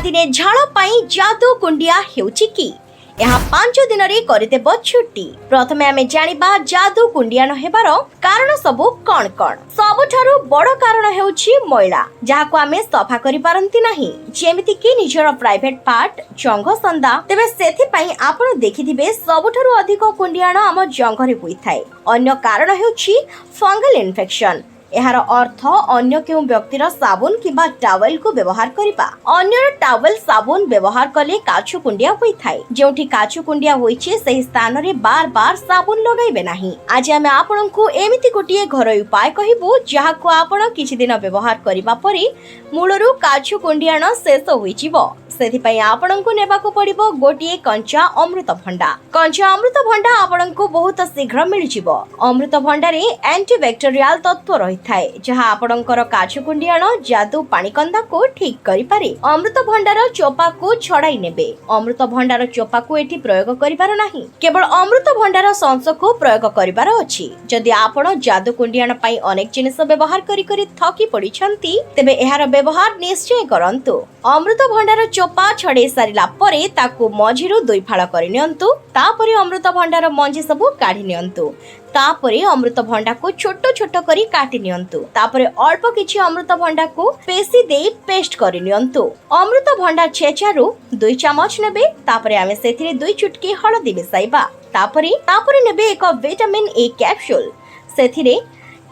दिने झाड़ पाई जादू कुंडिया हेउची कि यहाँ 5 दिन रे करदेब छुट्टी। प्रथमे आमे जानिबा जादू कुंडियान हेबार कारण सबु कौन कौन। सबुठारु बड़ कारण हेउची मैला, जाहाको आमे सफा करि पारंती नाही, जेमिति कि निजर प्राइवेट पार्ट जंघ संदा। तेबे सेथि पई आपण देखिथिबे सबुठारु अधिक कुंडियान आम जंघरे होई थाए। अन्य कारण हेउची फंगल इन्फेक्शन। एहार अर्थ अन्य केउ व्यक्तिर साबुन किबा टावल को व्यवहार करिबा। अन्य टावल साबुन व्यवहार कले काछु कुंडिया होई थाए। जेउठी काछु कुंडिया होईचे सेही स्थान रे बार बार साबुन लगाइबे नाही। आज आमे आपनकु एमिति गोटिए घरोई उपाय कहिबो, जाहाको आपण किछि दिन व्यवहार करिबा परे मूलरु काछु कुंडियान शेष होईजिवो। सेथि पई आपनकु नेबाकु पड़िबो गोटिए कंचा अमृतभंडा। कंचा अमृतभंडा आपनकु बहुत शीघ्र मिलिजिवो। अमृतभंडारे एंटीबैक्टेरियल तत्व रही थाए, जहा आपनकर काछु कुंडियान जादू पाणीकंदा को ठीक करि पारे। अमृतभंडार चोपा को छड़ाई नेबे। अमृतभंडार चोपा को एठी प्रयोग करिबार नाही, केवल अमृतभंडार संस को प्रयोग करिबार अछि। जदि आपण जादू कुंडियान पई अनेक जिनिस व्यवहार करि करि थकी पडिछंती, तेबे एहार व्यवहार निश्चय करंतु। अमृतभंडार चोपा छड़े सारिला परे ताकू मझिरु दुई फाळ करि नियंतु। तापरे अमृतभंडार मंजी सबु काढी नियंतु। तापरे अमृतभंडा को छोटो छोटो करी काटी नियंतु। तापरे अल्प किछि अमृतभंडा को पेसी देई पेस्ट करि नियंतु। अमृतभंडा छेचारु 2 चमच नेबे। तापरे आमे सेथिरे 2 चुटकी हळदी मिसाइबा। तापरे नेबे एक विटामिन ए कैप्सूल। सेथिरे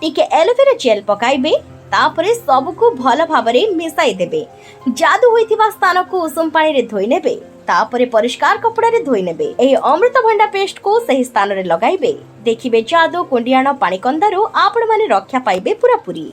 टिके एलोवेरा जेल पकाइबे। तापरे सबको भल भाबरे मिसाई देबे। जादू होइथिबा स्थान को उषुम पानी रे धोई नेबे। तापरे परिष्कार कपड़ा रे धोई नेबे। एही अमृतभंडा पेस्ट को सही स्थान रे लगाइबे। देखिबे जादू कुंडियान पाणीकंदारु आपण माने रक्षा पाइबे पूरा पूरी।